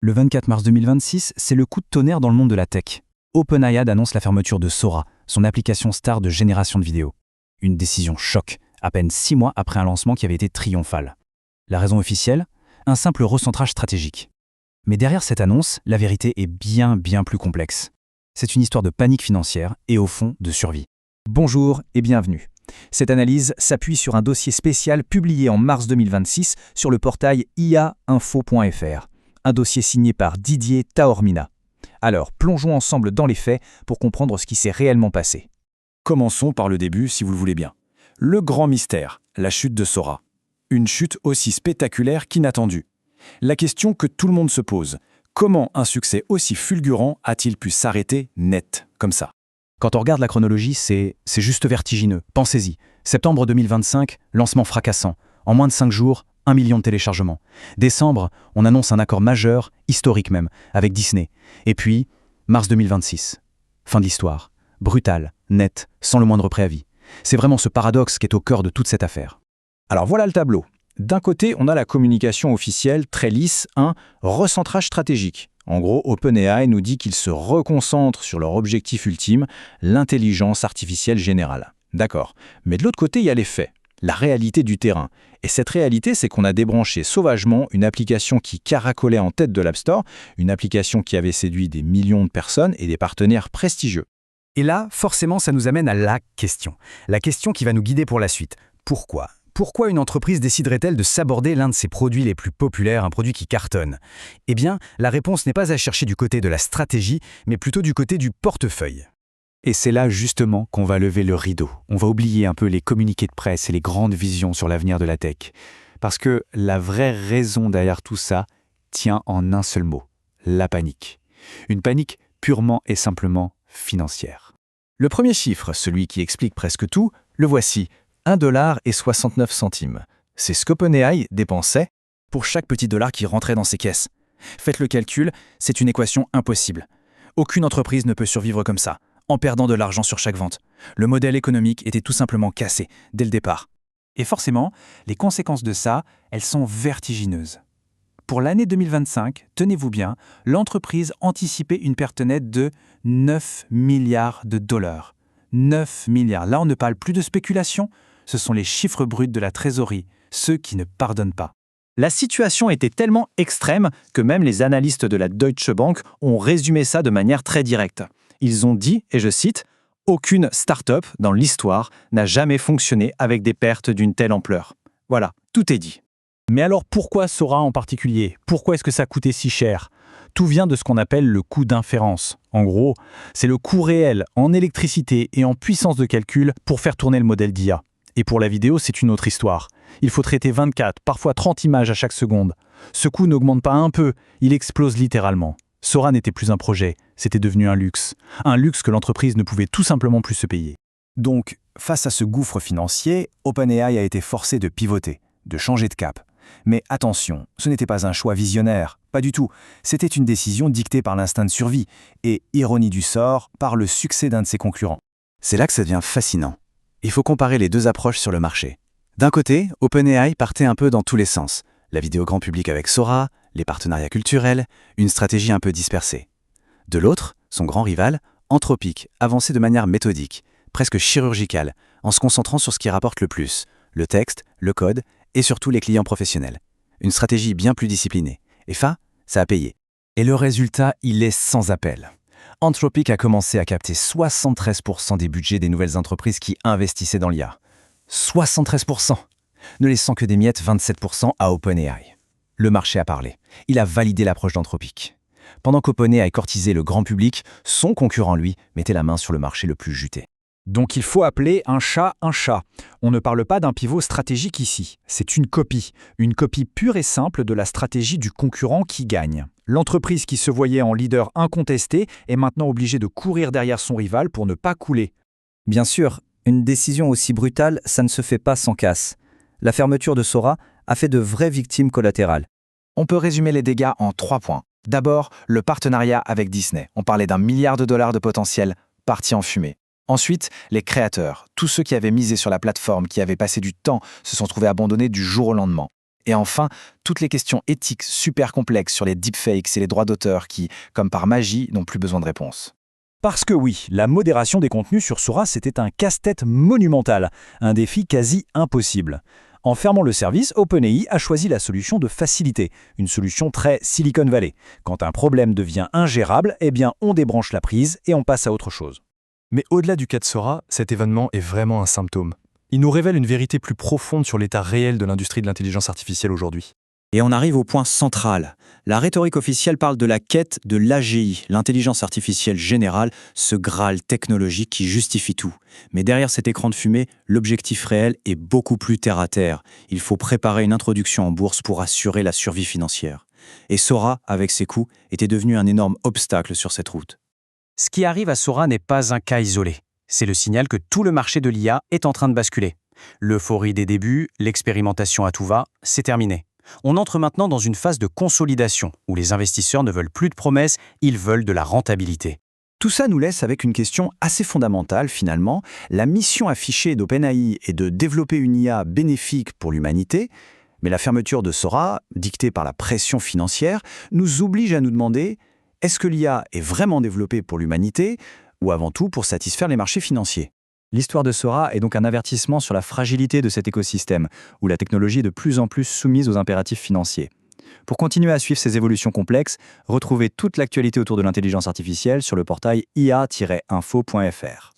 Le 24 mars 2026, c'est le coup de tonnerre dans le monde de la tech. OpenAI annonce la fermeture de Sora, son application star de génération de vidéos. Une décision choc, à peine 6 mois après un lancement qui avait été triomphal. La raison officielle ? Un simple recentrage stratégique. Mais derrière cette annonce, la vérité est bien plus complexe. C'est une histoire de panique financière et au fond de survie. Bonjour et bienvenue. Cette analyse s'appuie sur un dossier spécial publié en mars 2026 sur le portail iainfo.fr. Un dossier signé par Didier Taormina. Alors, plongeons ensemble dans les faits pour comprendre ce qui s'est réellement passé. Commençons par le début, si vous le voulez bien. Le grand mystère, la chute de Sora. Une chute aussi spectaculaire qu'inattendue. La question que tout le monde se pose, comment un succès aussi fulgurant a-t-il pu s'arrêter net, comme ça ? Quand on regarde la chronologie, c'est juste vertigineux. Pensez-y. Septembre 2025, lancement fracassant. En moins de 5 jours, 1 million de téléchargements. Décembre, on annonce un accord majeur, historique même, avec Disney. Et puis, mars 2026. Fin de l'histoire. Brutal, net, sans le moindre préavis. C'est vraiment ce paradoxe qui est au cœur de toute cette affaire. Alors voilà le tableau. D'un côté, on a la communication officielle très lisse, un recentrage stratégique. En gros, OpenAI nous dit qu'ils se reconcentrent sur leur objectif ultime, l'intelligence artificielle générale. D'accord. Mais de l'autre côté, il y a les faits, la réalité du terrain. Et cette réalité, c'est qu'on a débranché sauvagement une application qui caracolait en tête de l'App Store, une application qui avait séduit des millions de personnes et des partenaires prestigieux. Et là, forcément, ça nous amène à la question. La question qui va nous guider pour la suite. Pourquoi ? Pourquoi une entreprise déciderait-elle de s'aborder l'un de ses produits les plus populaires, un produit qui cartonne ? Eh bien, la réponse n'est pas à chercher du côté de la stratégie, mais plutôt du côté du portefeuille. Et c'est là justement qu'on va lever le rideau. On va oublier un peu les communiqués de presse et les grandes visions sur l'avenir de la tech. Parce que la vraie raison derrière tout ça tient en un seul mot, la panique. Une panique purement et simplement financière. Le premier chiffre, celui qui explique presque tout, le voici, $1,69. C'est ce qu'OpenAI dépensait pour chaque petit dollar qui rentrait dans ses caisses. Faites le calcul, c'est une équation impossible. Aucune entreprise ne peut survivre comme ça, en perdant de l'argent sur chaque vente. Le modèle économique était tout simplement cassé, dès le départ. Et forcément, les conséquences de ça, elles sont vertigineuses. Pour l'année 2025, tenez-vous bien, l'entreprise anticipait une perte nette de 9 milliards de dollars. 9 milliards. Là, on ne parle plus de spéculation, ce sont les chiffres bruts de la trésorerie, ceux qui ne pardonnent pas. La situation était tellement extrême que même les analystes de la Deutsche Bank ont résumé ça de manière très directe. Ils ont dit, et je cite, « Aucune start-up dans l'histoire n'a jamais fonctionné avec des pertes d'une telle ampleur. » Voilà, tout est dit. Mais alors pourquoi Sora en particulier ? Pourquoi est-ce que ça coûtait si cher ? Tout vient de ce qu'on appelle le coût d'inférence. En gros, c'est le coût réel en électricité et en puissance de calcul pour faire tourner le modèle d'IA. Et pour la vidéo, c'est une autre histoire. Il faut traiter 24, parfois 30 images à chaque seconde. Ce coût n'augmente pas un peu, il explose littéralement. Sora n'était plus un projet, c'était devenu un luxe. Un luxe que l'entreprise ne pouvait tout simplement plus se payer. Donc, face à ce gouffre financier, OpenAI a été forcé de pivoter, de changer de cap. Mais attention, ce n'était pas un choix visionnaire, pas du tout. C'était une décision dictée par l'instinct de survie et, ironie du sort, par le succès d'un de ses concurrents. C'est là que ça devient fascinant. Il faut comparer les deux approches sur le marché. D'un côté, OpenAI partait un peu dans tous les sens. La vidéo grand public avec Sora, les partenariats culturels, une stratégie un peu dispersée. De l'autre, son grand rival, Anthropic, avançait de manière méthodique, presque chirurgicale, en se concentrant sur ce qui rapporte le plus, le texte, le code et surtout les clients professionnels. Une stratégie bien plus disciplinée. Et ça a payé. Et le résultat, il est sans appel. Anthropic a commencé à capter 73% des budgets des nouvelles entreprises qui investissaient dans l'IA. 73%, ne laissant que des miettes 27% à OpenAI. Le marché a parlé. Il a validé l'approche d'Anthropic. Pendant qu'OpenAI courtisait le grand public, son concurrent, lui, mettait la main sur le marché le plus juté. Donc il faut appeler un chat un chat. On ne parle pas d'un pivot stratégique ici. C'est une copie pure et simple de la stratégie du concurrent qui gagne. L'entreprise qui se voyait en leader incontesté est maintenant obligée de courir derrière son rival pour ne pas couler. Bien sûr, une décision aussi brutale, ça ne se fait pas sans casse. La fermeture de Sora a fait de vraies victimes collatérales. On peut résumer les dégâts en 3 points. D'abord, le partenariat avec Disney. On parlait d'1 milliard de dollars de potentiel parti en fumée. Ensuite, les créateurs, tous ceux qui avaient misé sur la plateforme, qui avaient passé du temps, se sont trouvés abandonnés du jour au lendemain. Et enfin, toutes les questions éthiques super complexes sur les deepfakes et les droits d'auteur qui, comme par magie, n'ont plus besoin de réponse. Parce que oui, la modération des contenus sur Sora, c'était un casse-tête monumental, un défi quasi impossible. En fermant le service, OpenAI a choisi la solution de facilité, une solution très Silicon Valley. Quand un problème devient ingérable, eh bien on débranche la prise et on passe à autre chose. Mais au-delà du cas de Sora, cet événement est vraiment un symptôme. Il nous révèle une vérité plus profonde sur l'état réel de l'industrie de l'intelligence artificielle aujourd'hui. Et on arrive au point central. La rhétorique officielle parle de la quête de l'AGI, l'intelligence artificielle générale, ce Graal technologique qui justifie tout. Mais derrière cet écran de fumée, l'objectif réel est beaucoup plus terre-à-terre. Il faut préparer une introduction en bourse pour assurer la survie financière. Et Sora, avec ses coûts, était devenu un énorme obstacle sur cette route. Ce qui arrive à Sora n'est pas un cas isolé. C'est le signal que tout le marché de l'IA est en train de basculer. L'euphorie des débuts, l'expérimentation à tout va, c'est terminé. On entre maintenant dans une phase de consolidation, où les investisseurs ne veulent plus de promesses, ils veulent de la rentabilité. Tout ça nous laisse avec une question assez fondamentale finalement. La mission affichée d'OpenAI est de développer une IA bénéfique pour l'humanité, mais la fermeture de Sora, dictée par la pression financière, nous oblige à nous demander est-ce que l'IA est vraiment développée pour l'humanité ou avant tout pour satisfaire les marchés financiers ? L'histoire de Sora est donc un avertissement sur la fragilité de cet écosystème, où la technologie est de plus en plus soumise aux impératifs financiers. Pour continuer à suivre ces évolutions complexes, retrouvez toute l'actualité autour de l'intelligence artificielle sur le portail ia-info.fr.